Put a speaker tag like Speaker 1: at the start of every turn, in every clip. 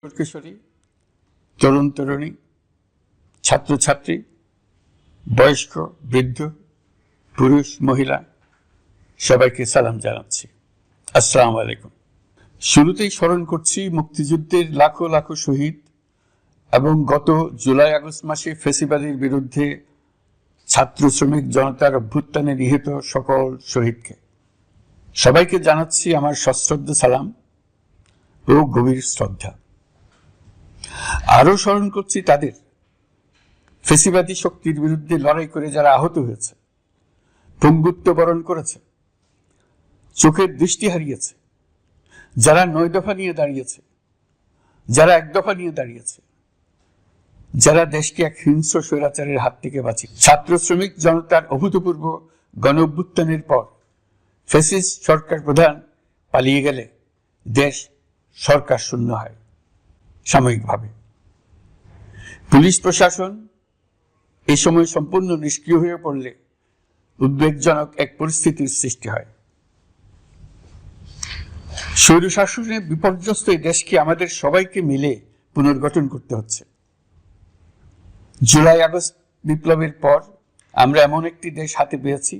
Speaker 1: কিশোরী, তরুণ তরুণী, ছাত্রছাত্রী, বয়স্ক, বৃদ্ধ, পুরুষ, মহিলা সবাইকে সালাম জানাচ্ছি। আসসালামু আলাইকুম। শুরুতেই স্মরণ করছি মুক্তিযুদ্ধের লাখো লাখো শহীদ এবং গত জুলাই আগস্ট মাসে ফ্যাসিবাদের বিরুদ্ধে ছাত্র শ্রমিক জনতার অভ্যুত্থানে নিহত সকল শহীদকে। সবাইকে জানাচ্ছি আমার সশ্রদ্ধ সালাম ও গভীর শ্রদ্ধা। আরো স্মরণ করছি তাদের, ফ্যাসিবাদী শক্তির বিরুদ্ধে লড়াই করে যারা আহত হয়েছে, পঙ্গুত্ব বরণ করেছে, চোখের দৃষ্টি হারিয়েছে, যারা 9 দফা নিয়ে দাঁড়িয়েছে, যারা 1 দফা নিয়ে দাঁড়িয়েছে, যারা দেশকে এক হিংস্র স্বৈরাচারের হাত থেকে বাঁচিয়ে। ছাত্র শ্রমিক জনতার অভূতপূর্ব গণ অভ্যুত্থানের পর ফ্যাসিস্ট সরকার প্রধান পালিয়ে গেলে দেশ সরকার শূন্য হয় সাময়িকভাবে। পুলিশ প্রশাসন এই সময় সম্পূর্ণ নিষ্ক্রিয় হয়ে পড়লে উদ্বেগজনক এক পরিস্থিতির সৃষ্টি হয়। স্বৈরশাসনে বিপর্যস্ত এই দেশকে আমাদের সবাইকে মিলে পুনর্গঠন করতে হচ্ছে। জুলাই আগস্ট বিপ্লবের পর আমরা এমন একটি দেশ হাতে পেয়েছি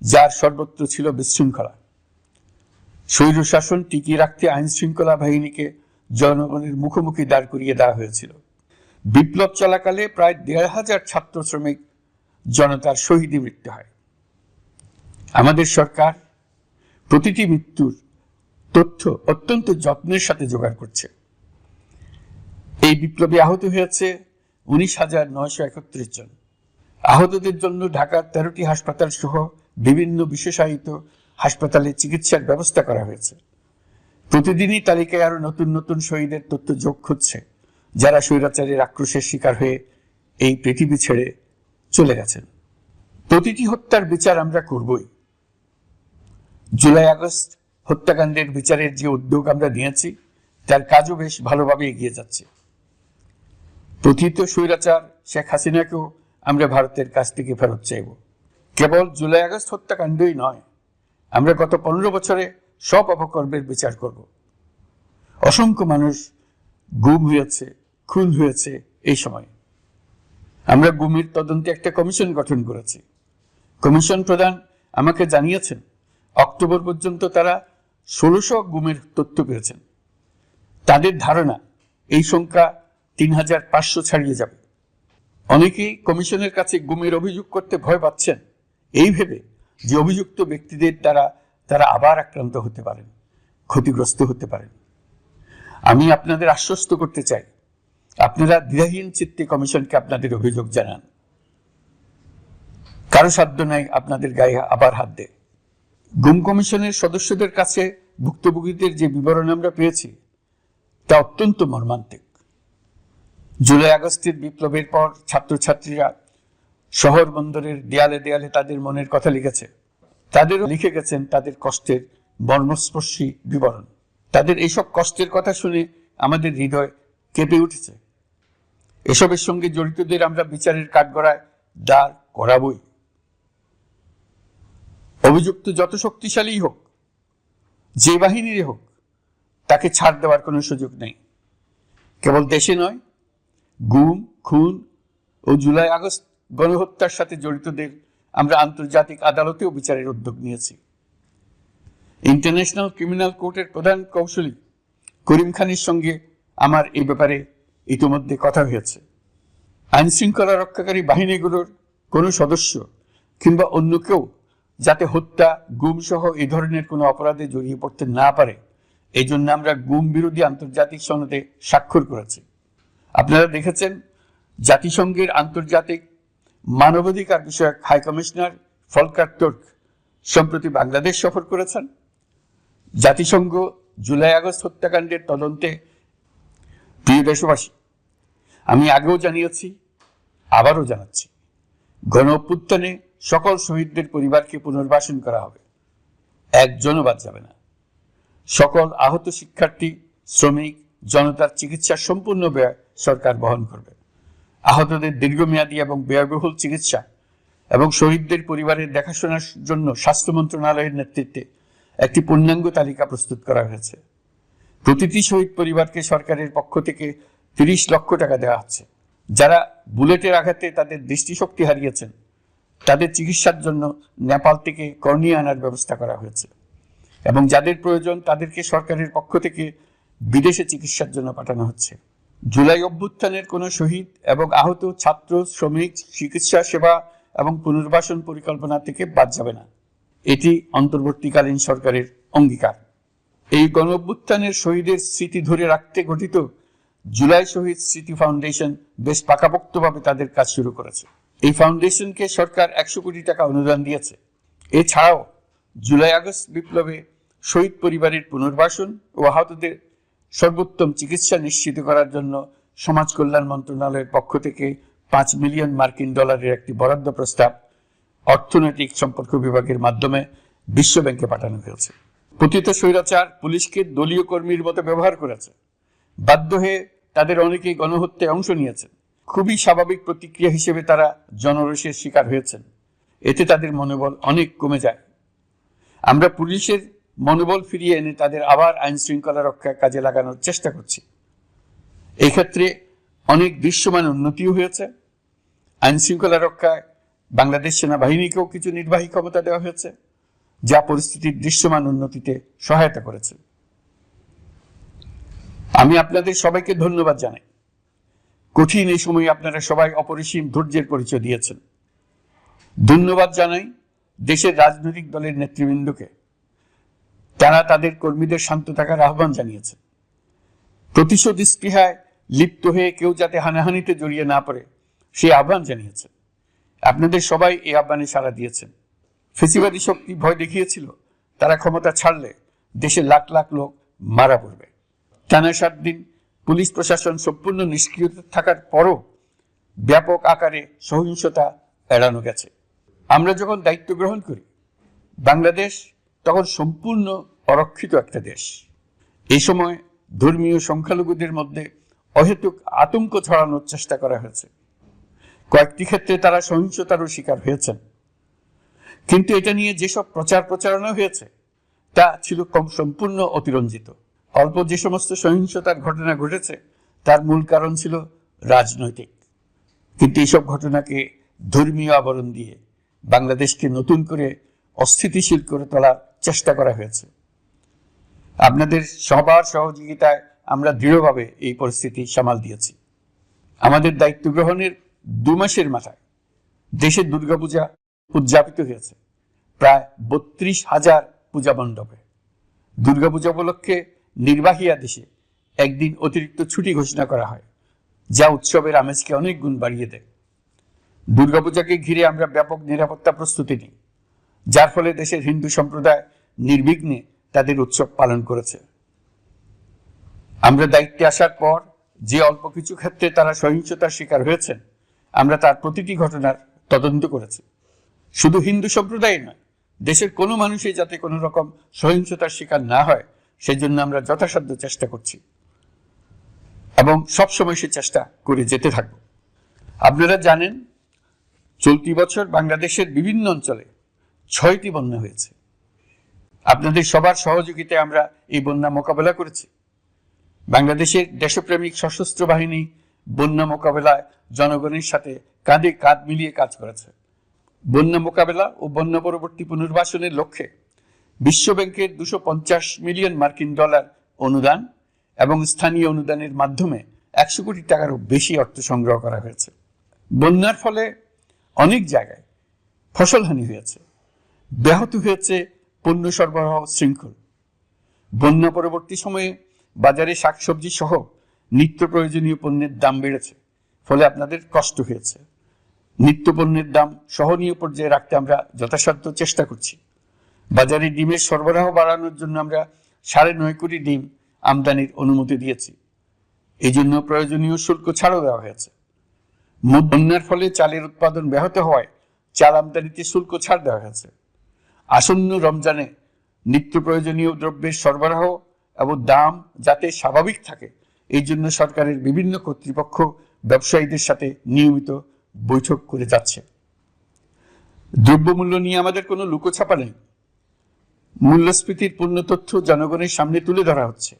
Speaker 1: যার সর্বত্র ছিল বিশৃঙ্খলা। স্বৈরশাসন টিকিয়ে রাখতে আইন শৃঙ্খলা বাহিনীকে জনগণের মুখোমুখি দাঁড় করিয়ে দেওয়া হয়েছিল। বিপ্লব চলাকালে প্রায় 1,500 ছাত্র শ্রমিক জনতার শহীদী মৃত্যু হয়। আমাদের সরকার প্রতিটি মৃত্যুর তথ্য অত্যন্ত যত্নের সাথে জোগাড় করছে। এই বিপ্লবে আহত হয়েছে 19,931 জন। আহতদের জন্য ঢাকার 13টি হাসপাতাল সহ বিভিন্ন বিশেষায়িত হাসপাতালে চিকিৎসার ব্যবস্থা করা হয়েছে। প্রতিদিনই তালিকায় আরো নতুন নতুন শহীদের তথ্য যোগ হচ্ছে, যারা স্বৈরাচারের আক্রোশের শিকার হয়ে এই পৃথিবী ছেড়ে চলে গেছেন। প্রতিটি হত্যার বিচার আমরা করবই। জুলাই আগস্ট হত্যাকাণ্ডের বিচারের যে উদ্যোগ আমরা নিয়েছি তার কাজও বেশ ভালোভাবে এগিয়ে যাচ্ছে। প্রথিত স্বৈরাচার শেখ হাসিনাকেও আমরা ভারতের কাছ থেকে ফেরত চাইব। কেবল জুলাই আগস্ট হত্যাকাণ্ডই নয়, আমরা গত 15 বছরে সব অপকর্মের বিচার করব। অসংখ্য মানুষ গুম হয়েছে, খুন হয়েছে। এই সময় আমরা গুমের তদন্তে একটা কমিশন গঠন করেছি। কমিশন প্রধান আমাকে জানিয়েছেন অক্টোবর পর্যন্ত তারা 1600 গুমের তথ্য পেয়েছেন। তাদের ধারণা এই সংখ্যা 3,500 ছাড়িয়ে যাবে। অনেকেই কমিশনের কাছে গুমের অভিযোগ করতে ভয় পাচ্ছেন, এই ভেবে যে অভিযুক্ত ব্যক্তিদের দ্বারা তারা আবার আক্রান্ত হতে পারেন, ক্ষতিগ্রস্ত হতে পারেন। আমি আপনাদের আশ্বস্ত করতে চাই, আপনারা দ্বিধাহীন চিত্তে কমিশনকে আপনাদের অভিযোগ জানান। কারো সাধ্য নাই আপনাদের গায়ে আবার হাত দেয়। গুম কমিশনের সদস্যদের কাছে ভুক্তভোগীদের যে বিবরণ আমরা পেয়েছি তা অত্যন্ত মর্মান্তিক। জুলাই আগস্টের বিপ্লবের পর ছাত্রছাত্রীরা শহর বন্দরের দেয়ালে দেয়ালে তাদের মনের কথা লিখেছে। তাদেরও লিখে গেছেন তাদের কষ্টের মর্মস্পর্শী বিবরণ। তাদের এইসব কষ্টের কথা শুনে আমাদের হৃদয় কেঁপে উঠেছে। এসবের সঙ্গে জড়িতদের আমরা বিচারের কাঠগড়ায় দাঁড় করাবই। অভিযুক্ত যত শক্তিশালী হোক, যে বাহিনীরই হোক, তাকে ছাড় দেওয়ার কোনো সুযোগ নেই। কেবল দেশে নয়, গুম, খুন ও জুলাই আগস্ট গণহত্যার সাথে জড়িতদের আমরা আন্তর্জাতিক আদালতেও বিচারের উদ্যোগ নিয়েছি। ইন্টারন্যাশনাল ক্রিমিনাল কোর্টের প্রধান কৌশলী করিম খানের সঙ্গে আমার এই ব্যাপারে ইতিমধ্যে কথা হয়েছে। আইন শৃঙ্খলা রক্ষাকারী বাহিনীগুলোর কোনো সদস্য কিংবা অন্য কেউ যাতে হত্যা, গুম সহ এই ধরনের কোনো অপরাধে জড়িয়ে পড়তে না পারে, এই জন্য আমরা গুম বিরোধী আন্তর্জাতিক সনদে স্বাক্ষর করেছি। আপনারা দেখেছেন জাতিসংঘের আন্তর্জাতিক মানবাধিকার বিষয়ক হাই কমিশনার ফলকার তুর্ক সম্প্রতি বাংলাদেশ সফর করেছেন। জাতিসংঘ জুলাই আগস্ট হত্যাকাণ্ডের তদন্তে, প্রিয় দেশবাসী, আমি আগেও জানিয়েছি, আবারও জানাচ্ছি, গণ অভ্যুত্থানে সকল শহীদদের পরিবারকে পুনর্বাসন করা হবে, একজনও বাদ যাবে না। সকল আহত শিক্ষার্থী, শ্রমিক জনতার চিকিৎসার সম্পূর্ণ ব্যয় সরকার বহন করবে। আহতদের দীর্ঘমেয়াদী এবং ব্যয়বহুল চিকিৎসা এবং শহীদদের পরিবারের দেখাশোনার জন্য স্বাস্থ্য মন্ত্রণালয়ের নেতৃত্বে একটি পূর্ণাঙ্গ তালিকা প্রস্তুত করা হয়েছে। প্রতিটি শহীদ পরিবারকে সরকারের পক্ষ থেকে 30 লক্ষ টাকা দেওয়া হচ্ছে। যারা বুলেটের আঘাতে তাদের দৃষ্টিশক্তি হারিয়েছেন তাদের চিকিৎসার জন্য নেপাল থেকে কর্নিয়া আনার ব্যবস্থা করা হয়েছে এবং যাদের প্রয়োজন তাদেরকে সরকারের পক্ষ থেকে বিদেশে চিকিৎসার জন্য পাঠানো হচ্ছে। জুলাই অভ্যুত্থানের কোনো শহীদ এবং আহত ছাত্র, শ্রমিক চিকিৎসা সেবা এবং পুনর্বাসন পরিকল্পনা থেকে বাদ যাবে না। এটি অন্তর্বর্তীকালীন সরকারের অঙ্গীকার। এই গণ অভ্যুত্থানের শহীদের স্মৃতি ধরে রাখতে গঠিত জুলাই শহীদ স্মৃতি ফাউন্ডেশন বেশ পাকাপোক্তভাবে তাদের কাজ শুরু করেছে। এই ফাউন্ডেশনকে সরকার 100 কোটি টাকা অনুদান দিয়েছে। এছাড়াও জুলাই আগস্ট বিপ্লবে শহীদ পরিবারের পুনর্বাসন ও আহতদের সর্বোত্তম চিকিৎসা নিশ্চিত করার জন্য সমাজ কল্যাণ মন্ত্রণালয়ের পক্ষ থেকে $5 মিলিয়ন একটি বরাদ্দ প্রস্তাব অর্থনৈতিক সম্পর্ক বিভাগের মাধ্যমে বিশ্ব ব্যাংকে পাঠানো হয়েছে। পতিত স্বৈরাচার পুলিশকে দলীয় কর্মীর মতো ব্যবহার করেছে। বাধ্য হয়ে তাদের অনেকেই গণহত্যায় অংশ নিয়েছেন। খুবই স্বাভাবিক প্রতিক্রিয়া হিসেবে তারা জনরোষের শিকার হয়েছেন। এতে তাদের মনোবল অনেক কমে যায়। আমরা পুলিশের মনোবল ফিরিয়ে এনে তাদের আবার আইন শৃঙ্খলা রক্ষায় কাজে লাগানোর চেষ্টা করছি। এই ক্ষেত্রে অনেক দৃশ্যমান উন্নতিও হয়েছে। আইন শৃঙ্খলা রক্ষায় বাংলাদেশ সেনাবাহিনীকেও কিছু নির্বাহী ক্ষমতা দেওয়া হয়েছে, যা পরিস্থিতির দৃশ্যমান উন্নতিতে সহায়তা করেছে। আমি আপনাদের সবাইকে ধন্যবাদ জানাই। কঠিন এই সময়ে আপনারা সবাই অপরিসীম ধৈর্যের পরিচয় দিয়েছেন। ধন্যবাদ জানাই দেশের রাজনৈতিক দলের নেতৃবৃন্দকে। তারা তাদের কর্মীদের শান্ত থাকার আহ্বান জানিয়েছেন। প্রতিশোধ স্পৃহায় লিপ্ত হয়ে কেউ যাতে হানাহানিতে জড়িয়ে না পড়ে সেই আহ্বান জানিয়েছেন। আপনাদের সবাই এই আহ্বানে সাড়া দিয়েছেন। ফেসিবাদী শক্তি ভয় দেখিয়েছিল তারা ক্ষমতা ছাড়লে দেশে লাখ লাখ লোক মারা পড়বে। টানা 7 দিন পুলিশ প্রশাসন সম্পূর্ণ নিষ্ক্রিয় থাকার পরও ব্যাপক আকারে সহিংসতা এড়ানো গেছে। আমরা যখন দায়িত্ব গ্রহণ করি বাংলাদেশ তখন সম্পূর্ণ অরক্ষিত একটা দেশ। এই সময় ধর্মীয় সংখ্যালঘুদের মধ্যে অহেতুক আতঙ্ক ছড়ানোর চেষ্টা করা হয়েছে। কয়েকটি ক্ষেত্রে তারা সহিংসতারও শিকার হয়েছেন। কিন্তু এটা নিয়ে যেসব প্রচারণা হয়েছে তা ছিল সম্পূর্ণ অতিরঞ্জিত। অল্প যে সমস্ত সহিংসতার ঘটনা ঘটেছে তার মূল কারণ ছিল রাজনৈতিক। কিন্তু এইসব ঘটনাকে ধর্মীয় আবরণ দিয়ে বাংলাদেশকে নতুন করে অস্থিতিশীল করে তোলার চেষ্টা করা হয়েছে। আপনাদের সবার সহযোগিতায় আমরা দৃঢ়ভাবে এই পরিস্থিতি সামাল দিয়েছি। আমাদের দায়িত্ব গ্রহণের 2 মাসের মাথায় দেশে দুর্গাপূজা উদযাপিত হয়েছে প্রায় 32,000 পূজা মণ্ডপে। দুর্গাপূজা উপলক্ষে নির্বাহী আদেশে একদিন অতিরিক্ত ছুটি ঘোষণা করা হয়, যা উৎসবের আমেজকে অনেক গুণ বাড়িয়ে দেয়। দুর্গাপূজাকে ঘিরে আমরা ব্যাপক নিরাপত্তা প্রস্তুতি নিই, যার ফলে দেশের হিন্দু সম্প্রদায় নির্বিঘ্নে তাদের উৎসব পালন করেছে। আমরা দায়িত্বে আসার পর যে অল্প কিছু ক্ষেত্রে তারা সহিংসতার শিকার হয়েছেন আমরা তার প্রতিটি ঘটনার তদন্ত করেছি। শুধু হিন্দু সম্প্রদায় নয়, দেশের কোনো মানুষই যাতে কোনো রকম সহিংসতার শিকার না হয় সেই জন্য আমরা যথাসাধ্য চেষ্টা করছি এবং সবসময় সে চেষ্টা করে যেতে থাকব। আপনারা জানেন চলতি বছর বাংলাদেশের বিভিন্ন অঞ্চলে 6টি বন্যা হয়েছে। আপনাদের সবার সহযোগিতায় আমরা এই বন্যা মোকাবেলা করেছি। বাংলাদেশের দেশপ্রেমিক সশস্ত্র বাহিনী বন্যা মোকাবেলায় জনগণের সাথে কাঁধে কাঁধ মিলিয়ে কাজ করেছে। বন্যা মোকাবেলা ও বন্যা পরবর্তী পুনর্বাসনের লক্ষ্যে বিশ্ব ব্যাংকের $250 মিলিয়ন অনুদান এবং স্থানীয় অনুদানের মাধ্যমে 100 কোটি টাকারও বেশি অর্থ সংগ্রহ করা হয়েছে। বন্যার ফলে অনেক জায়গায় ফসলহানি হয়েছে, ব্যাহত হয়েছে পণ্য সরবরাহ শৃঙ্খল। বন্যা পরবর্তী সময়ে বাজারে শাকসবজি সহ নিত্য প্রয়োজনীয় পণ্যের দাম বেড়েছে, ফলে আপনাদের কষ্ট হয়েছে। নিত্য পণ্যের দাম সহনীয় পর্যায়ে রাখতে আমরা যথাসাধ্য চেষ্টা করছি। বাজারে ডিমের সরবরাহ বাড়ানোর জন্য আমরা 9.5 কোটি ডিম আমদানির অনুমতি দিয়েছি। এই জন্য প্রয়োজনীয় শুল্ক ছাড়ও দেওয়া হয়েছে। বন্যার ফলে চালের উৎপাদন ব্যাহত হওয়ায় চাল আমদানিতে শুল্ক ছাড় দেওয়া হয়েছে। আসন্ন রমজানে নিত্য প্রয়োজনীয় দ্রব্যের সরবরাহ এবং দাম যাতে স্বাভাবিক থাকে এই জন্য সরকারের বিভিন্ন কর্তৃপক্ষ ব্যবসায়ীদের সাথে নিয়মিত বৈঠক করে যাচ্ছে। দ্রব্যমূল্য নিয়ে আমাদের কোনো লুকোছাপা নেই। মূল্যস্ফীতির পূর্ণ তথ্য জনগণের সামনে তুলে ধরা হচ্ছে।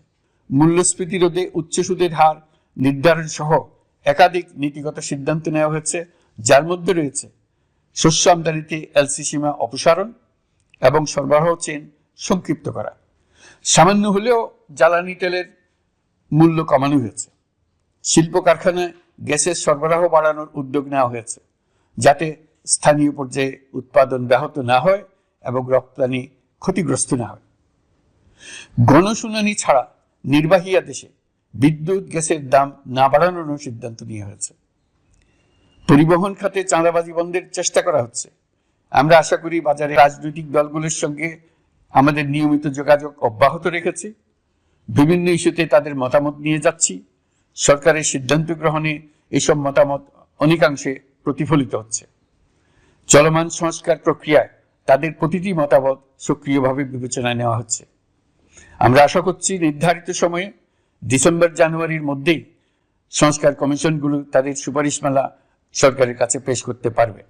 Speaker 1: মূল্যস্ফীতি রোধে উচ্চ সুদের হার নির্ধারণ সহ একাধিক নীতিগত সিদ্ধান্ত নেওয়া হয়েছে, যার মধ্যে রয়েছে শস্য আমদানিতে এলসি সীমা অপসারণ এবং সরবরাহ চেইন সংক্ষিপ্ত করা। সামান্য হলেও জ্বালানি তেলের মূল্য কমানো হয়েছে। শিল্প কারখানায় গ্যাসের সরবরাহ বাড়ানোর উদ্যোগ নেওয়া হয়েছে, যাতে স্থানীয় পর্যায়ে উৎপাদন ব্যাহত না হয় এবং রপ্তানি ক্ষতিগ্রস্ত না হয়। গণশুনানি ছাড়া নির্বাহী আদেশে বিদ্যুৎ গ্যাসের দাম না বাড়ানোর সিদ্ধান্ত নেওয়া হয়েছে। পরিবহন খাতে চাঁদাবাজি বন্ধের চেষ্টা করা হচ্ছে। আমরা আশা করি বাজারে রাজনৈতিক দলগুলোর সঙ্গে আমাদের নিয়মিত যোগাযোগ অব্যাহত রেখেছি। বিভিন্ন ইস্যুতে তাদের মতামত নিয়ে যাচ্ছি। সরকারের সিদ্ধান্ত গ্রহণে এসব মতামত অনেকাংশে প্রতিফলিত হচ্ছে। চলমান সংস্কার প্রক্রিয়ায় তাদের প্রতিটি মতামত সক্রিয়ভাবে বিবেচনায় নেওয়া হচ্ছে। আমরা আশা করছি নির্ধারিত সময়ে ডিসেম্বর-জানুয়ারির মধ্যেই সংস্কার কমিশনগুলো তাদের সুপারিশমালা সরকারের কাছে পেশ করতে পারবে।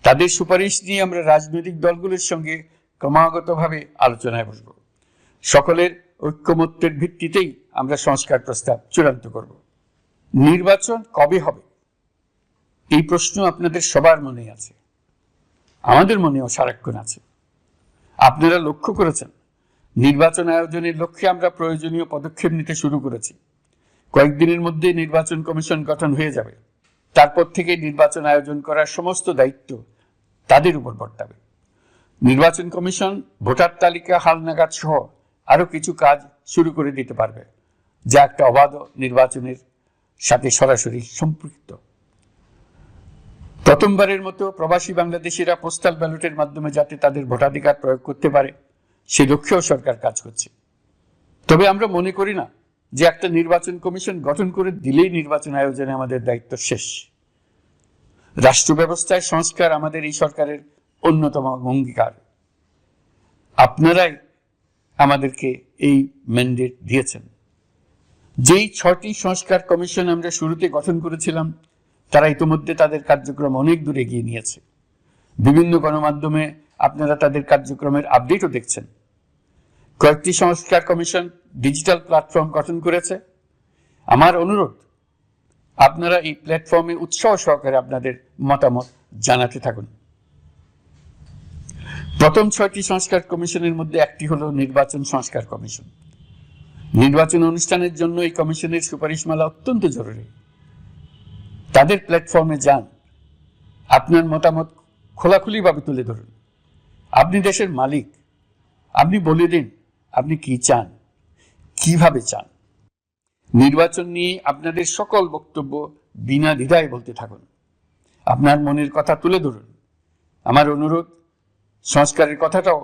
Speaker 1: তাদের সুপারিশ নিয়ে আমরা রাজনৈতিক দলগুলোর সঙ্গে ক্রমাগতভাবে আলোচনায় বসব। সকলের ঐক্যমত্যের ভিত্তিতেই আমরা সংস্কার প্রস্তাব চূড়ান্ত করব। নির্বাচন কবে হবে এই প্রশ্ন আপনাদের সবার মনে আছে, আমাদের মনেও সারাক্ষণ আছে। আপনারা লক্ষ্য করেছেন, নির্বাচন আয়োজনের লক্ষ্যে আমরা প্রয়োজনীয় পদক্ষেপ নিতে শুরু করেছি। কয়েকদিনের মধ্যে নির্বাচন কমিশন গঠন হয়ে যাবে। তারপর থেকে নির্বাচন আয়োজন করার সমস্ত দায়িত্ব তাদের উপর বর্তাবে। নির্বাচন কমিশন ভোটার তালিকা হালনাগাদ সহ আরো কিছু কাজ শুরু করে দিতে পারবে, যা একটা অবাধ নির্বাচনের সাথে সরাসরি সম্পৃক্ত। প্রথমবারের মতো প্রবাসী বাংলাদেশিরা পোস্টাল ব্যালটের মাধ্যমে যাতে তাদের ভোটাধিকার প্রয়োগ করতে পারে, সেই লক্ষ্যেও সরকার কাজ করছে। তবে আমরা মনে করি না যে একটা নির্বাচন কমিশন গঠন করে দিলেই নির্বাচন আয়োজনে আমাদের দায়িত্ব শেষ। রাষ্ট্র ব্যবস্থায় সংস্কার আমাদের এই সরকারের অন্যতম অঙ্গীকার। আপনারাই আমাদেরকে এই ম্যান্ডেট দিয়েছেন। যেই 6টি সংস্কার কমিশন আমরা শুরুতে গঠন করেছিলাম, তারা ইতিমধ্যে তাদের কার্যক্রম অনেক দূর এগিয়ে নিয়েছে। বিভিন্ন গণমাধ্যমে আপনারা তাদের কার্যক্রমের আপডেটও দেখছেন। কয়েকটি সংস্কার কমিশন ডিজিটাল প্ল্যাটফর্ম গঠন করেছে। আমার অনুরোধ, আপনারা এই প্ল্যাটফর্মে উৎসাহ সহকারে আপনাদের মতামত জানাতে থাকুন। প্রথম 6টি সংস্কার কমিশনের মধ্যে একটি হলো নির্বাচন সংস্কার কমিশন। নির্বাচন অনুষ্ঠানের জন্য এই কমিশনের সুপারিশমালা অত্যন্ত জরুরি। তাদের প্ল্যাটফর্মে যান, আপনার মতামত খোলাখুলিভাবে তুলে ধরুন। আপনি দেশের মালিক, আপনি বলে দিন আপনি কি চান, কিভাবে চান। নির্বাচন নিয়ে আপনাদের সকল বক্তব্য বিনা দ্বিধায় বলতে থাকুন। আপনার মনের কথা তুলে ধরুন। আমার অনুরোধ, সংস্কারের কথাটাও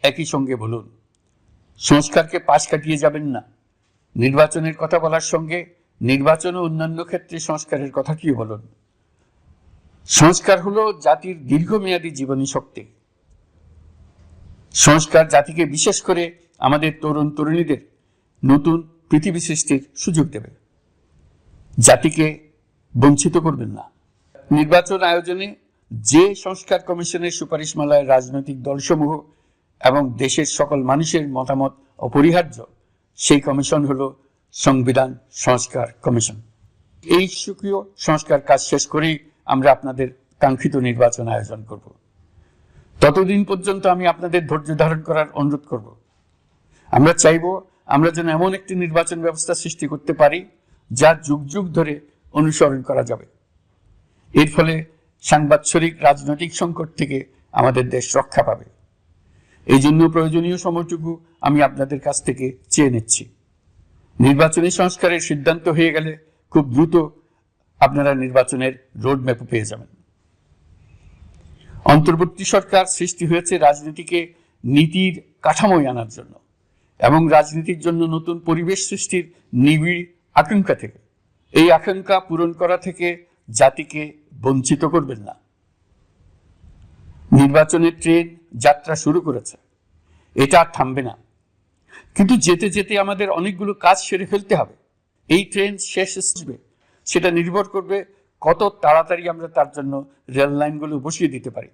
Speaker 1: একই সঙ্গে বলুন। সংস্কারকে পাশ কাটিয়ে যাবেন না। নির্বাচনের কথা বলার সঙ্গে নির্বাচন ও অন্যান্য ক্ষেত্রে সংস্কারের কথাটিও বলুন। সংস্কার হলো জাতির দীর্ঘমেয়াদী জীবনী শক্তি। সংস্কার জাতিকে, বিশেষ করে আমাদের তরুণ তরুণীদের নতুন পৃথিবী সৃষ্টির সুযোগ দেবে। জাতিকে বঞ্চিত করবেন না। নির্বাচন আয়োজনে যে সংস্কার কমিশনের সুপারিশমালায় রাজনৈতিক দলসমূহ এবং দেশের সকল মানুষের মতামত অপরিহার্য, সেই কমিশন হলো সংবিধান সংস্কার কমিশন। এই সুকীয় সংস্কার কাজ শেষ করেই আমরা আপনাদের কাঙ্ক্ষিত নির্বাচন আয়োজন করব। ততদিন পর্যন্ত আমি আপনাদের ধৈর্য ধারণ করার অনুরোধ করব। আমরা চাইব আমরা যেন এমন একটি নির্বাচন ব্যবস্থা সৃষ্টি করতে পারি যা যুগ যুগ ধরে অনুসরণ করা যাবে। এর ফলে সাংবৎসরিক রাজনৈতিক সংকট থেকে আমাদের দেশ রক্ষা পাবে। এই জন্য প্রয়োজনীয় সময়টুকু আমি আপনাদের কাছ থেকে চেয়ে নিচ্ছি। নির্বাচনী সংস্কারের সিদ্ধান্ত হয়ে গেলে খুব দ্রুত আপনারা নির্বাচনের রোডম্যাপ পেয়ে যাবেন। অন্তর্বর্তী সরকার সৃষ্টি হয়েছে রাজনীতিকে নীতির কাঠামোয় আনার জন্য এবং রাজনীতির জন্য নতুন পরিবেশ সৃষ্টির নিবিড় আকাঙ্ক্ষা থেকে। এই আকাঙ্ক্ষা পূরণ করা থেকে জাতিকে বঞ্চিত করবেন না। নির্বাচনের ট্রেন যাত্রা শুরু করেছে, এটা আর থামবে না। কিন্তু যেতে যেতে আমাদের অনেকগুলো কাজ সেরে ফেলতে হবে। এই ট্রেন শেষ আসবে সেটা নির্ভর করবে কত তাড়াতাড়ি আমরা তার জন্য রেল লাইনগুলো বসিয়ে দিতে পারি,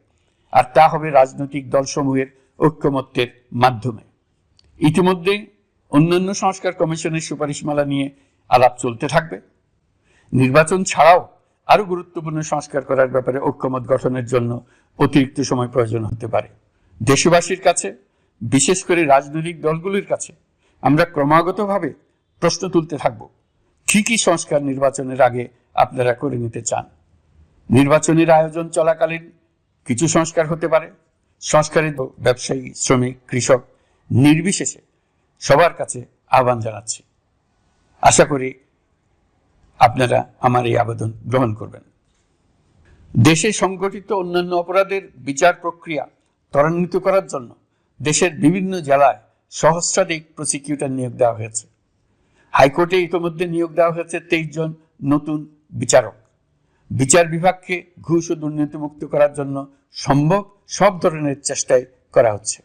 Speaker 1: আর তা হবে রাজনৈতিক দলসমূহের ঐক্যমত্যের মাধ্যমে। ইতিমধ্যে অন্যান্য সংস্কার কমিশনের সুপারিশমালা নিয়ে আলাপ চলতে থাকবে। নির্বাচন ছাড়াও আরো গুরুত্বপূর্ণ সংস্কার করার ব্যাপারে ঐক্যমত গঠনের জন্য অতিরিক্ত সময় প্রয়োজন হতে পারে। দেশবাসীর কাছে, বিশেষ করে রাজনৈতিক দলগুলির কাছে আমরা ক্রমাগতভাবে প্রশ্ন তুলতে থাকব, কি কি সংস্কার নির্বাচনের আগে আপনারা করে নিতে চান। নির্বাচনের আয়োজন চলাকালীন কিছু সংস্কার হতে পারে। সংস্কারের ব্যবসায়ী, শ্রমিক, কৃষক নির্বিশেষে সবার কাছে আহ্বান জানাচ্ছি। আশা করি আপনারা আমার এই আবেদন গ্রহণ করবেন। দেশে সংগঠিত অন্যান্য অপরাধের বিচার প্রক্রিয়া ত্বরান্বিত করার জন্য দেশের বিভিন্ন জেলায় সহস্রাধিক প্রসিকিউটর নিয়োগ দেওয়া হয়েছে। হাইকোর্টে ইতিমধ্যে নিয়োগ দেওয়া হয়েছে 23 জন নতুন বিচারক। বিচার বিভাগকে ঘুষ ও দুর্নীতিমুক্ত করার জন্য সম্ভব সব ধরনের চেষ্টাই করা হচ্ছে।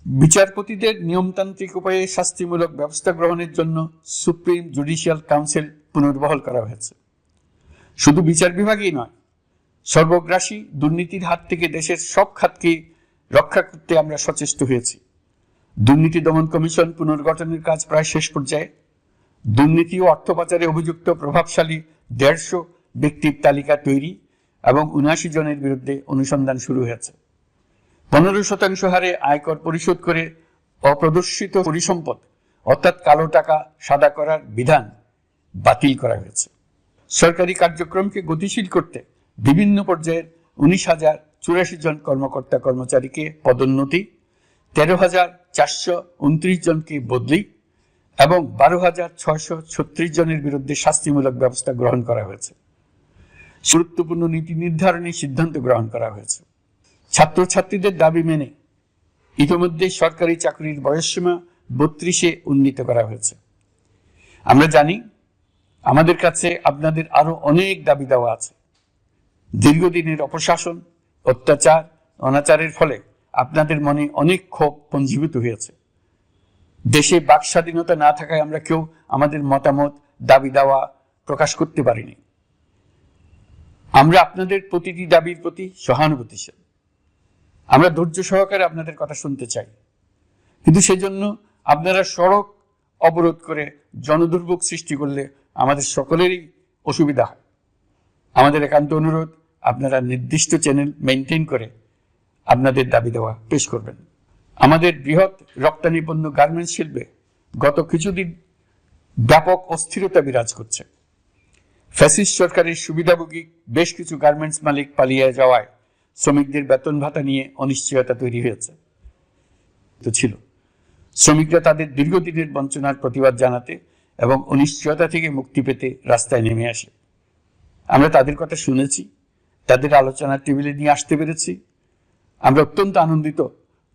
Speaker 1: বিচারপতিদের নিয়মতান্ত্রিক উপায়ে শাস্তিমূলক ব্যবস্থা গ্রহণের জন্য সুপ্রিম জুডিশিয়াল কাউন্সিল পুনর্বহাল করা হয়েছে। শুধু বিচার বিভাগই নয়, সর্বগ্রাসী দুর্নীতির হাত থেকে দেশের সব খাতকে রক্ষা করতে আমরা সচেষ্ট হয়েছি। দুর্নীতি দমন কমিশন পুনর্গঠনের কাজ প্রায় শেষ পর্যায়ে। দুর্নীতি ও অর্থ পাচারে অভিযুক্ত প্রভাবশালী 150 ব্যক্তির তালিকা তৈরি এবং 79 জনের বিরুদ্ধে অনুসন্ধান শুরু হয়েছে। 15% হারে আয়কর পরিশোধ করে অপ্রদর্শিত পরিসম্পদ অর্থাৎ কালো টাকা সাদা করার বিধান বাতিল করা হয়েছে। সরকারি কার্যক্রমকে গতিশীল করতে বিভিন্ন পর্যায়ের 19,084 জন কর্মকর্তা কর্মচারীকে পদোন্নতি, 13,429 জনকে বদলি এবং 12,636 জনের বিরুদ্ধে শাস্তিমূলক ব্যবস্থা গ্রহণ করা হয়েছে। গুরুত্বপূর্ণ নীতি নির্ধারণী সিদ্ধান্ত গ্রহণ করা হয়েছে। ছাত্রছাত্রীদের দাবি মেনে ইতিমধ্যে সরকারি চাকরির বয়সসীমা 32-এ উন্নীত করা হয়েছে। আমরা জানি আমাদের কাছে আপনাদের আরো অনেক দাবি দেওয়া আছে। দীর্ঘদিনের অপশাসন, অত্যাচার, অনাচারের ফলে আপনাদের মনে অনেক ক্ষোভ পঞ্জীভূত হয়েছে। দেশে বাক স্বাধীনতা না থাকায় আমরা কেউ আমাদের মতামত, দাবি দেওয়া প্রকাশ করতে পারিনি। আমরা আপনাদের প্রতিটি দাবির প্রতি সহানুভূতিশীল। আমরা ধৈর্য সহকারে আপনাদের কথা শুনতে চাই, কিন্তু সেজন্য আপনারা সড়ক অবরোধ করে জনদুর্ভোগ সৃষ্টি করলে আমাদের সকলেরই অসুবিধা হয়। আমাদের একান্ত অনুরোধ, আপনারা নির্দিষ্ট চ্যানেল মেনটেন করে আপনাদের দাবি দেওয়া পেশ করবেন। আমাদের বৃহৎ রপ্তানি পণ্য গার্মেন্টস শিল্পে গত কিছুদিন ব্যাপক অস্থিরতা বিরাজ করছে। ফ্যাসিস্ট সরকারের সুবিধাভোগী বেশ কিছু গার্মেন্টস মালিক পালিয়ে যাওয়ায় শ্রমিকদের বেতন ভাতা নিয়ে অনিশ্চয়তা তৈরি হয়েছে। শ্রমিকরা তাদের দীর্ঘদিনের বঞ্চনার প্রতিবাদ জানাতে এবং অনিশ্চয়তা থেকে মুক্তি পেতে রাস্তায় নেমে আসে। আমরা তাদের কথা শুনেছি, তাদের আলোচনার টেবিলে নিয়ে আসতে পেরেছি। আমরা অত্যন্ত আনন্দিত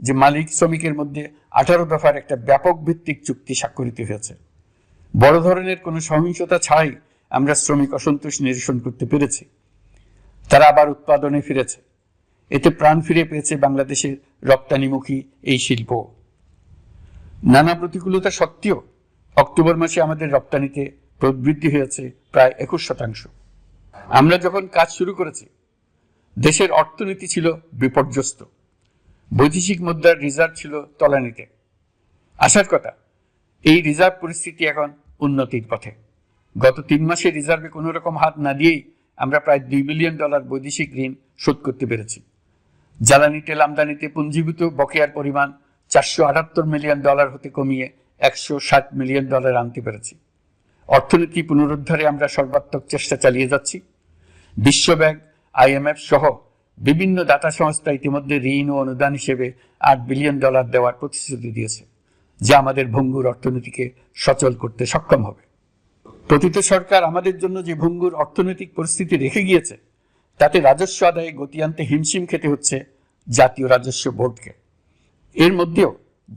Speaker 1: যে মালিক শ্রমিকের মধ্যে 18 দফার একটা ব্যাপক ভিত্তিক চুক্তি স্বাক্ষরিত হয়েছে। বড় ধরনের কোনো সহিংসতা ছাড়াই আমরা শ্রমিক অসন্তোষ নিরসন করতে পেরেছি। তারা আবার উৎপাদনে ফিরেছে। এতে প্রাণ ফিরে পেয়েছে বাংলাদেশের রপ্তানিমুখী এই শিল্প। নানা প্রতিকূলতা সত্ত্বেও অক্টোবর মাসে আমাদের রপ্তানিতে প্রবৃদ্ধি হয়েছে প্রায় 21%। আমরা যখন কাজ শুরু করেছি দেশের অর্থনীতি ছিল বিপর্যস্ত, বৈদেশিক মুদ্রার রিজার্ভ ছিল তলানিতে। আসার কথা, এই রিজার্ভ পরিস্থিতি এখন উন্নতির পথে। গত 3 মাসে রিজার্ভে কোনো রকম হাত না দিয়েই আমরা প্রায় $2 বিলিয়ন বৈদেশিক ঋণ শোধ করতে পেরেছি। জ্বালানি তেল আমদানিতে পুঞ্জীভূত বকেয়ার পরিমাণ $478 মিলিয়ন হতে কমিয়ে $160 মিলিয়ন আনতে পেরেছি। অর্থনীতি পুনরুদ্ধারে আমরা সর্বাত্মক চেষ্টা চালিয়ে যাচ্ছি। বিশ্বব্যাংক, IMF সহ বিভিন্ন দাতা সংস্থা ইতিমধ্যে ঋণ ও অনুদান হিসেবে $8 বিলিয়ন দেওয়ার প্রতিশ্রুতি দিয়েছে, যা আমাদের ভঙ্গুর অর্থনীতিকে সচল করতে সক্ষম হবে। পতিত সরকার আমাদের জন্য যে ভঙ্গুর অর্থনৈতিক পরিস্থিতি রেখে গিয়েছে, তাতে রাজস্ব আদায়ে গতি আনতে হিমশিম খেতে হচ্ছে জাতীয় রাজস্ব বোর্ডকে। এর মধ্যেও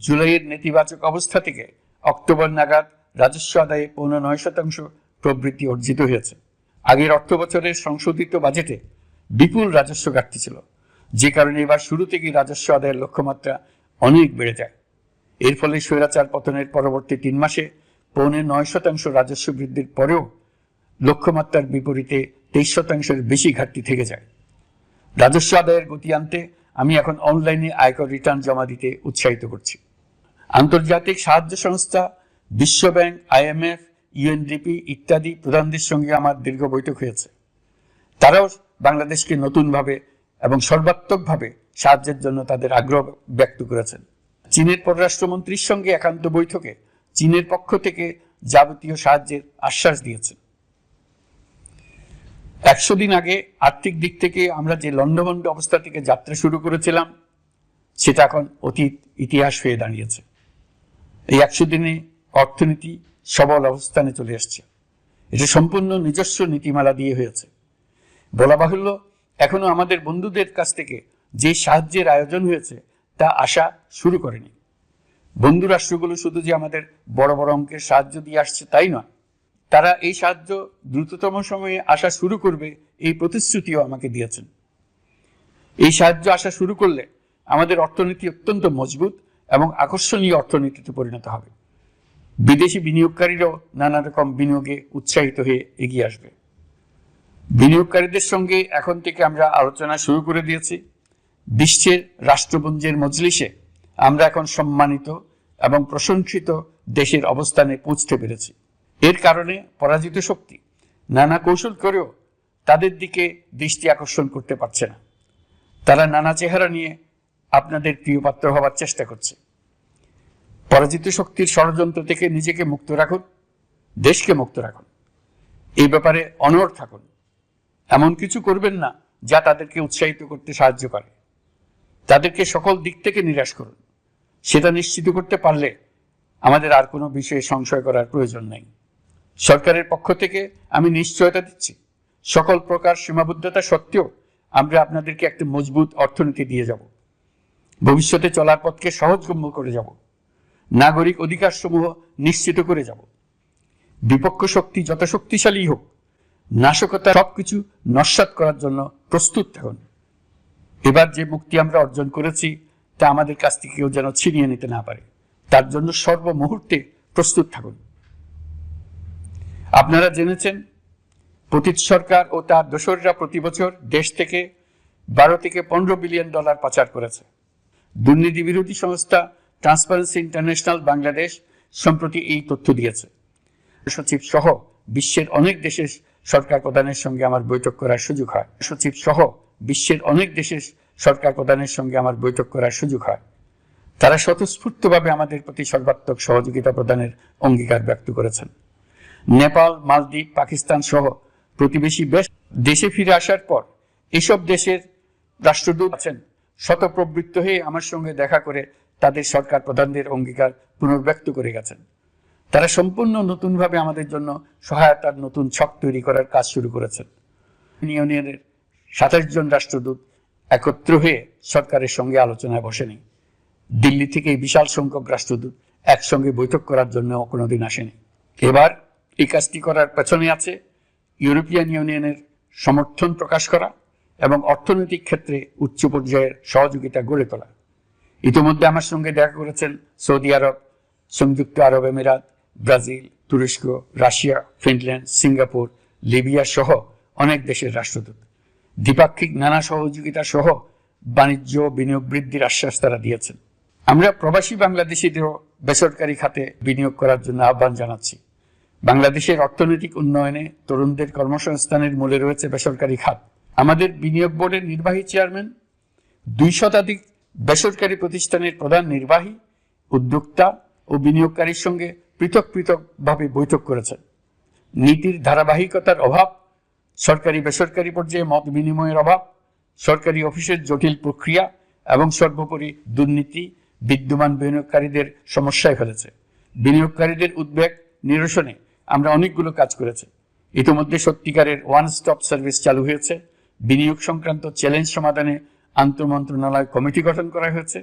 Speaker 1: জুলাইয়ের নেতিবাচক অবস্থা থেকে অক্টোবর নাগাদ রাজস্ব আদায়ে 9.9% প্রবৃদ্ধি অর্জিত হয়েছে। আগের অর্থ বছরের সংশোধিত বাজেটে বিপুল রাজস্ব ঘাটতি ছিল, যে কারণে এবার শুরু থেকেই রাজস্ব আদায়ের লক্ষ্যমাত্রা অনেক বেড়ে যায়। এর ফলে স্বৈরাচার পতনের পরবর্তী 3 মাসে 9.9% রাজস্ব বৃদ্ধির পরেও লক্ষ্যমাত্রার বিপরীতে 23%-এর বেশি ঘাটতি থেকে যায়। রাজস্ব আদায়ের গতি আনতে আমি এখন অনলাইনে আয়কর রিটার্ন জমা দিতে উৎসাহিত করছি। আন্তর্জাতিক সাহায্য সংস্থা বিশ্বব্যাংক, IMF, UNDP ইত্যাদি প্রধানদের সঙ্গে আমার দীর্ঘ বৈঠক হয়েছে। তারাও বাংলাদেশকে নতুনভাবে এবং সর্বাত্মকভাবে সাহায্যের জন্য তাদের আগ্রহ ব্যক্ত করেছেন। চীনের পররাষ্ট্রমন্ত্রীর সঙ্গে একান্ত বৈঠকে চীনের পক্ষ থেকে যাবতীয় সাহায্যের আশ্বাস দিয়েছেন। 100 দিন আগে আর্থিক দিক থেকে আমরা যে লণ্ডভণ্ড অবস্থা থেকে যাত্রা শুরু করেছিলাম সেটা এখন অতীত ইতিহাস হয়ে দাঁড়িয়েছে। এই 100 দিনে অর্থনীতি সবল অবস্থানে চলে আসছে। এটা সম্পূর্ণ নিজস্ব নীতিমালা দিয়ে হয়েছে। বলা বাহুল্য, এখনো আমাদের বন্ধুদের কাছ থেকে যে সাহায্যের আয়োজন হয়েছে তা আসা শুরু করেনি। বন্ধু রাষ্ট্রগুলো শুধু যে আমাদের বড় বড় অঙ্কের সাহায্য দিয়ে আসছে তাই নয়, তারা এই সাহায্য দ্রুততম সময়ে আসা শুরু করবে এই প্রতিশ্রুতিও আমাকে দিয়েছেন। এই সাহায্য আসা শুরু করলে আমাদের অর্থনীতি অত্যন্ত মজবুত এবং আকর্ষণীয় অর্থনীতিতে পরিণত হবে। বিদেশি বিনিয়োগকারীরাও নানা রকম বিনিয়োগে উৎসাহিত হয়ে এগিয়ে আসবে। বিনিয়োগকারীদের সঙ্গে এখন থেকে আমরা আলোচনা শুরু করে দিয়েছি। বিশ্বের রাষ্ট্রপুঞ্জের মজলিসে আমরা এখন সম্মানিত এবং প্রশংসিত দেশের অবস্থানে পৌঁছতে পেরেছি। এর কারণে পরাজিত শক্তি নানা কৌশল করেও তাদের দিকে দৃষ্টি আকর্ষণ করতে পারছে না। তারা নানা চেহারা নিয়ে আপনাদের প্রিয়পাত্র হওয়ার চেষ্টা করছে। পরাজিত শক্তির ষড়যন্ত্র থেকে নিজেকে মুক্ত রাখুন, দেশকে মুক্ত রাখুন। এই ব্যাপারে অনড় থাকুন। এমন কিছু করবেন না যা তাদেরকে উৎসাহিত করতে সাহায্য করে। তাদেরকে সকল দিক থেকে নিরাশ করুন। সেটা নিশ্চিত করতে পারলে আমাদের আর কোনো বিষয়ে সংশয় করার প্রয়োজন নেই। সরকারের পক্ষ থেকে আমি নিশ্চয়তা দিচ্ছি, সকল প্রকার সীমাবদ্ধতা সত্ত্বেও আমরা আপনাদেরকে একটা মজবুত অর্থনীতি দিয়ে যাব। ভবিষ্যতে চলার পথকে সহজগম্য করে যাব। নাগরিক অধিকার সমূহ নিশ্চিত করে যাব। বিপক্ষ শক্তি যত শক্তিশালী হোক, নাশকতা সবকিছু নস্যাৎ করার জন্য প্রস্তুত থাকুন। এবার যে মুক্তি আমরা অর্জন করেছি তা আমাদের কাছ থেকে কেউ যেন ছিনিয়ে নিতে না পারে, তার জন্য সর্বমুহূর্তে প্রস্তুত থাকুন। আপনারা জেনেছেন পতিত সরকার ও তার দোসররা প্রতি বছর দেশ থেকে 12 থেকে 15 বিলিয়ন ডলার পাচার করেছে। দুর্নীতি বিরোধী সংস্থা ট্রান্সপারেন্সি ইন্টারন্যাশনাল বাংলাদেশ সম্প্রতি এই তথ্য দিয়েছে। সচিব সহ বিশ্বের অনেক দেশের সরকার প্রধানের সঙ্গে আমার বৈঠক করার সুযোগ হয়। তারা স্বতঃস্ফূর্তভাবে আমাদের প্রতি সর্বাত্মক সহযোগিতা প্রদানের অঙ্গীকার ব্যক্ত করেছেন। নেপাল, মালদ্বীপ, পাকিস্তান সহ প্রতিবেশী দেশে ফিরে আসার পর এসব দেশের রাষ্ট্রদূত আছেন শতপ্রবৃত্ত হয়ে আমার সঙ্গে দেখা করে তাদের সরকার প্রধানদের অঙ্গীকার পুনর্ব্যক্ত করে গেছেন। তারা সম্পূর্ণ নতুনভাবে আমাদের জন্য সহায়তার নতুন ছক তৈরি করার কাজ শুরু করেছেন। ইউনিয়নের 27 জন রাষ্ট্রদূত একত্র হয়ে সরকারের সঙ্গে আলোচনায় বসেনি। দিল্লি থেকে বিশাল সংখ্যক রাষ্ট্রদূত একসঙ্গে বৈঠক করার জন্য কোনোদিন আসেনি। এবার এই কাজটি করার পেছনে আছে ইউরোপিয়ান ইউনিয়নের সমর্থন প্রকাশ করা এবং অর্থনৈতিক ক্ষেত্রে উচ্চ পর্যায়ের সহযোগিতা গড়ে তোলা। ইতিমধ্যে আমার সঙ্গে দেখা করেছেন সৌদি আরব, সংযুক্ত আরব আমিরাত, ব্রাজিল, তুরস্ক, রাশিয়া, ফিনল্যান্ড, সিঙ্গাপুর, লিবিয়া সহ অনেক দেশের রাষ্ট্রদূত। দ্বিপাক্ষিক নানা সহযোগিতা সহ বাণিজ্য বিনিয়োগ বৃদ্ধির আশ্বাস তারা দিয়েছেন। আমরা প্রবাসী বাংলাদেশিদেরও বেসরকারি খাতে বিনিয়োগ করার জন্য আহ্বান জানাচ্ছি। বাংলাদেশের অর্থনৈতিক উন্নয়নে তরুণদের কর্মসংস্থানের মূলে রয়েছে বেসরকারি খাত। আমাদের বিনিয়োগ বোর্ডের নির্বাহী চেয়ারম্যান 2 শতাধিক বেসরকারি প্রতিষ্ঠানের প্রধান নির্বাহী, উদ্যোক্তা ও বিনিয়োগকারীর সঙ্গে পৃথক পৃথকভাবে বৈঠক করেছেন। নীতির ধারাবাহিকতার অভাব, সরকারি বেসরকারি পর্যায়ে মত বিনিময়ের অভাব, সরকারি অফিসের জটিল প্রক্রিয়া এবং সর্বোপরি দুর্নীতি বিদ্যমান বিনিয়োগকারীদের সমস্যায় ফেলেছে। বিনিয়োগকারীদের উদ্বেগ নিরসনে আমরা অনেকগুলো কাজ করেছি। ইতিমধ্যে সত্যিকারের ওয়ান স্টপ সার্ভিস চালু হয়েছে। বিনিয়োগ সংক্রান্ত চ্যালেঞ্জ সমাধানে আন্তঃমন্ত্রণালয় কমিটি গঠন করা হয়েছে।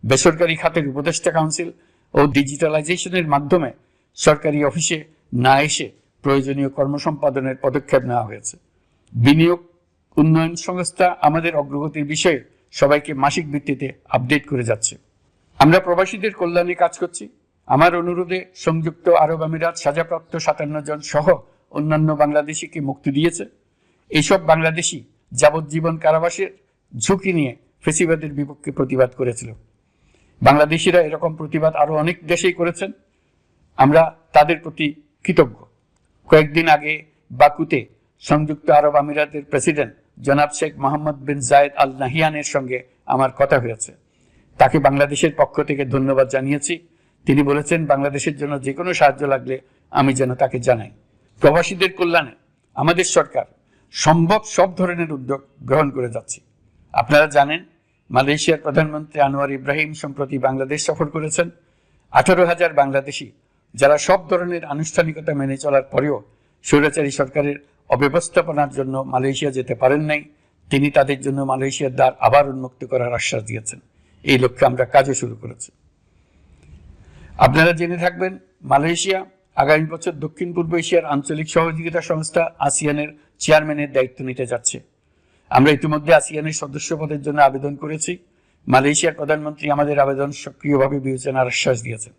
Speaker 1: বেসরকারি খাতের উপদেষ্টা কাউন্সিল ও ডিজিটালাইজেশনের মাধ্যমে সরকারি অফিসে না এসে প্রয়োজনীয় কর্মসম্পাদনের পদক্ষেপ নেওয়া হয়েছে। বিনিয়োগ উন্নয়ন সংস্থা আমাদের অগ্রগতির বিষয়ে সবাইকে মাসিক ভিত্তিতে আপডেট করে যাচ্ছে। আমরা প্রবাসীদের কল্যাণে কাজ করছি। আমার অনুরোধে সংযুক্ত আরব আমিরাত সাজাপ্রাপ্ত 57 জন সহ অন্যান্য বাংলাদেশিকে মুক্তি দিয়েছে। এইসব বাংলাদেশি যাবজ্জীবন কারাবাসের ঝুঁকি নিয়ে ফেসিবাদের বিপক্ষে প্রতিবাদ করেছিল। বাংলাদেশিরা এরকম প্রতিবাদ আরো অনেক দেশেই করেছেন। আমরা তাদের প্রতি কৃতজ্ঞ। কয়েকদিন আগে বাকুতে সংযুক্ত আরব আমিরাতের প্রেসিডেন্ট জনাব শেখ মোহাম্মদ বিন জায়েদ আল নাহিয়ানের সঙ্গে আমার কথা হয়েছে। তাকে বাংলাদেশের পক্ষ থেকে ধন্যবাদ জানিয়েছি। তিনি বলেছেন, বাংলাদেশের জন্য যে কোনো সাহায্য লাগলে আমি যেন তাকে জানাই। প্রবাসীদের কল্যাণে আমাদের সরকার সম্ভব সব ধরনের উদ্যোগ গ্রহণ করে যাচ্ছে। আপনারা জানেন, মালয়েশিয়ার প্রধানমন্ত্রী আনোয়ার ইব্রাহিম সম্প্রতি বাংলাদেশ সফর করেছেন। 18,000 বাংলাদেশি যারা সব ধরনের আনুষ্ঠানিকতা মেনে চলার পরেও স্বৈরাচারী সরকারের অব্যবস্থাপনার জন্য মালয়েশিয়া যেতে পারেন নাই, তিনি তাদের জন্য মালয়েশিয়ার দ্বার আবার উন্মুক্ত করার আশ্বাস দিয়েছেন। এই লক্ষ্যে আমরা কাজও শুরু করেছি। আপনারা জেনে থাকবেন, মালয়েশিয়া আগামী বছর দক্ষিণ পূর্ব এশিয়ার আঞ্চলিক সহযোগিতা সংস্থা আসিয়ানের চেয়ারম্যানের দায়িত্ব নিতে যাচ্ছে। আমরা ইতিমধ্যে আসিয়ানের সদস্য পদের জন্য আবেদন করেছি। মালয়েশিয়ার প্রধানমন্ত্রী আমাদের আবেদন সক্রিয়ভাবে বিবেচনার আশ্বাস দিয়েছেন।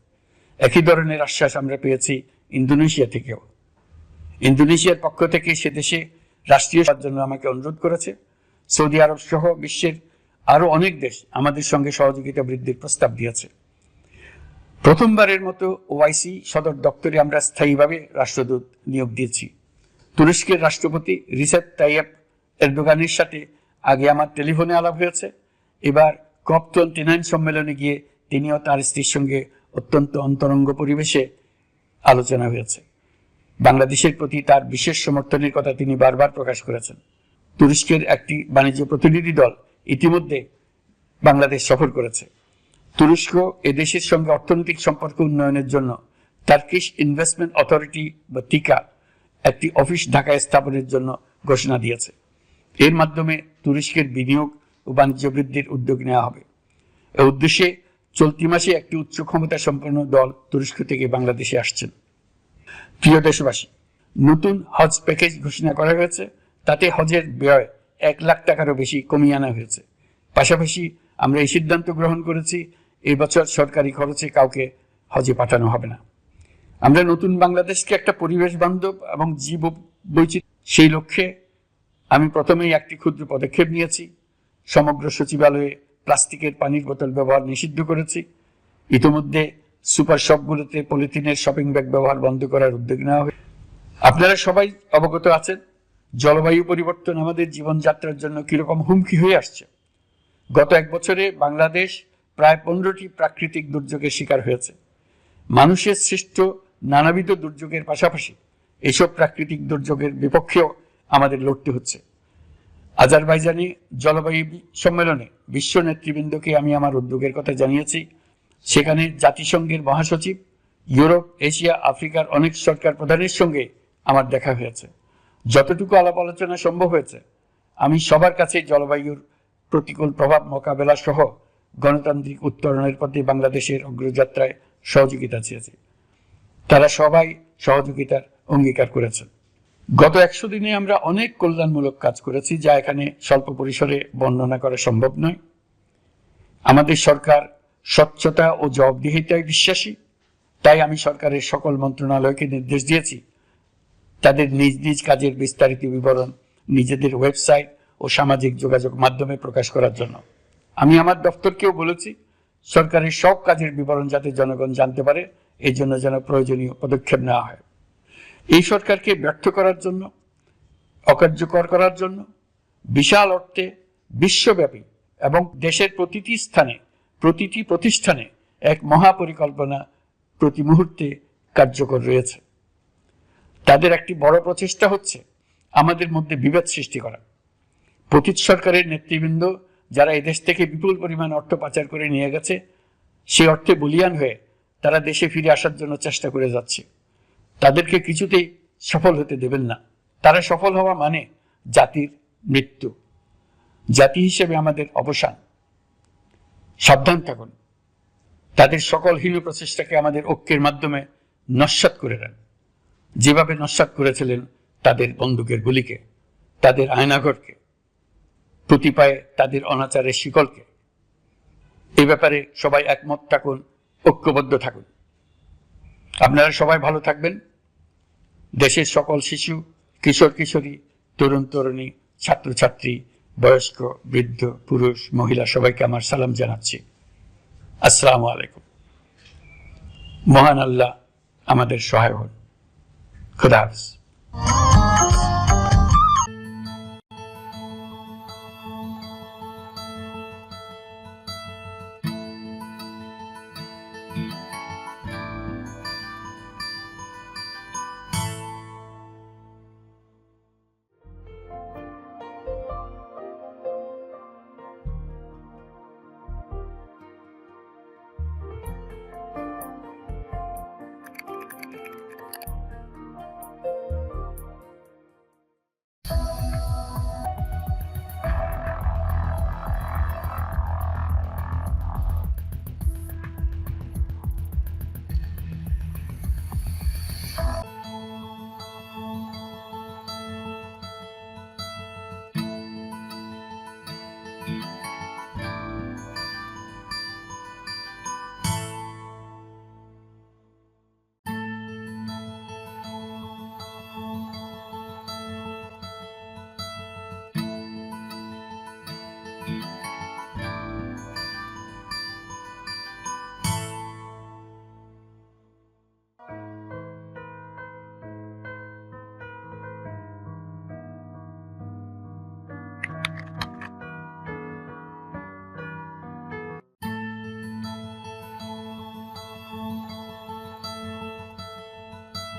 Speaker 1: একই ধরনের আশ্বাস আমরা পেয়েছি ইন্দোনেশিয়া থেকেও। ইন্দোনেশিয়ার পক্ষ থেকে সে দেশে রাষ্ট্রীয় সেবার জন্য আমাকে অনুরোধ করেছে। সৌদি আরব সহ বিশ্বের আরো অনেক দেশ আমাদের সঙ্গে সহযোগিতা বৃদ্ধির প্রস্তাব দিয়েছে। প্রথমবারের মতো ওআইসি সদর দপ্তরে আমরা স্থায়ীভাবে রাষ্ট্রদূত নিয়োগ দিয়েছি। তুরস্কের রাষ্ট্রপতি রিসেপ তাইয়েপ এরদোগানের সাথে আগে আমার টেলিফোনে আলাপ হয়েছে। এবার COP29 সম্মেলনে গিয়ে তিনিও তার স্ত্রীর সঙ্গে অত্যন্ত অন্তরঙ্গ পরিবেশে আলোচনা হয়েছে। বাংলাদেশের প্রতি তার বিশেষ সমর্থনের কথা তিনি বারবার প্রকাশ করেছেন। তুরস্কের একটি বাণিজ্য প্রতিনিধি দল ইতিমধ্যে বাংলাদেশ সফর করেছে। তুরস্ক এদেশের সঙ্গে অর্থনৈতিক সম্পর্ক উন্নয়নের জন্য টার্কিশ ইনভেস্টমেন্ট অথরিটি বা টিকা একটি অফিস ঢাকায় স্থাপনের জন্য ঘোষণা দিয়েছে। এর মাধ্যমে তুরস্কের বিনিয়োগ ও বাণিজ্য বৃদ্ধির উদ্যোগ নেওয়া হবে। এ উদ্দেশ্যে চলতি মাসে একটি উচ্চ ক্ষমতা সম্পন্ন দল তুরস্ক থেকে বাংলাদেশে আসছেন। প্রিয় দেশবাসী, নতুন হজ প্যাকেজ ঘোষণা করা হয়েছে। তাতে হজের ব্যয় 1 লাখ টাকারও বেশি কমিয়ে আনা হয়েছে। পাশাপাশি আমরা এই সিদ্ধান্ত গ্রহণ করেছি, এই বছর সরকারি খরচে কাউকে হজে পাঠানো হবে না। আমরা নতুন বাংলাদেশকে একটা পরিবেশ বান্ধব এবং জীব বৈচিত্র্য, সেই লক্ষ্যে আমি প্রথমেই একটি ক্ষুদ্র পদক্ষেপ নিয়েছি। সমগ্র সচিবালয়ে প্লাস্টিকের পানির বোতল ব্যবহার নিষিদ্ধ করেছি। ইতিমধ্যে সুপার শপগুলোতে পলিথিনের শপিং ব্যাগ ব্যবহার বন্ধ করার উদ্যোগ নেওয়া হয়েছে। আপনারা সবাই অবগত আছেন, জলবায়ু পরিবর্তন আমাদের জীবনযাত্রার জন্য কিরকম হুমকি হয়ে আসছে। গত 1 বছরে বাংলাদেশ প্রায় 15টি প্রাকৃতিক দুর্যোগের শিকার হয়েছে। মানুষের সৃষ্ট নানাবিধ দুর্যোগের পাশাপাশি এসব প্রাকৃতিক দুর্যোগের বিপক্ষেও আমাদের লড়তে হচ্ছে। আজারবাইজানে জলবায়ু সম্মেলনে বিশ্ব নেতৃবৃন্দকে আমি আমার উদ্যোগের কথা জানিয়েছি। সেখানে জাতিসংঘের মহাসচিব, ইউরোপ, এশিয়া, আফ্রিকার অনেক সরকার প্রধানের সঙ্গে আমার দেখা হয়েছে। যতটুকু আলাপ আলোচনা সম্ভব হয়েছে, আমি সবার কাছে জলবায়ুর প্রতিকূল প্রভাব মোকাবেলা সহ গণতান্ত্রিক উত্তরণের পথে বাংলাদেশের অগ্রযাত্রায় সহযোগিতা চেয়েছি। তারা সবাই সহযোগিতার অঙ্গীকার করেছেন। গত 100 দিনে আমরা অনেক কল্যাণমূলক কাজ করেছি, যা এখানে স্বল্প পরিসরে বর্ণনা করা সম্ভব নয়। আমাদের সরকার স্বচ্ছতা ও জবাবদিহিতায় বিশ্বাসী। তাই আমি সরকারের সকল মন্ত্রণালয়কে নির্দেশ দিয়েছি তাদের নিজ নিজ কাজের বিস্তারিত বিবরণ নিজেদের ওয়েবসাইট ও সামাজিক যোগাযোগ মাধ্যমে প্রকাশ করার জন্য। আমি আমার দপ্তরকেও বলেছি সরকারের সব কাজের বিবরণ যাতে জনগণ জানতে পারে, এই জন্য যেন প্রয়োজনীয় পদক্ষেপ নেওয়া হয়। এই সরকারকে ব্যর্থ করার জন্য, অকার্যকর করার জন্য বিশাল অর্থে বিশ্বব্যাপী এবং দেশের প্রতিটি স্থানে, প্রতিটি প্রতিষ্ঠানে এক মহাপরিকল্পনা প্রতি মুহূর্তে কার্যকর রয়েছে। তাদের একটি বড় প্রচেষ্টা হচ্ছে আমাদের মধ্যে বিভেদ সৃষ্টি করা। পতিত সরকারের নেতৃবৃন্দ যারা এদেশ থেকে বিপুল পরিমাণ অর্থ পাচার করে নিয়ে গেছে, সে অর্থে বলিয়ান হয়ে তারা দেশে ফিরে আসার জন্য চেষ্টা করে যাচ্ছে। তাদেরকে কিছুতেই সফল হতে দেবেন না। তারা সফল হওয়া মানে জাতির মৃত্যু, জাতি হিসেবে আমাদের অবসান। সাবধান থাকুন। তাদের সকল হীন প্রচেষ্টাকে আমাদের ঐক্যের মাধ্যমে নস্যাৎ করে দেন, যেভাবে নস্যাৎ করেছিলেন তাদের বন্দুকের গুলিকে, তাদের আয়নাঘরকে, প্রতি পায়ে তাদের অনাচারের শিকলকে। এ ব্যাপারে সবাই একমত থাকুন, ঐক্যবদ্ধ থাকুন। আপনারা সবাই ভালো থাকবেন। দেশের সকল শিশু, কিশোর কিশোরী, তরুণ তরুণী, ছাত্রছাত্রী, বয়স্ক, বৃদ্ধ, পুরুষ, মহিলা সবাইকে আমার সালাম জানাচ্ছি। আসসালামু আলাইকুম। মহান আল্লাহ আমাদের সহায় হন। খুদা হাফেজ।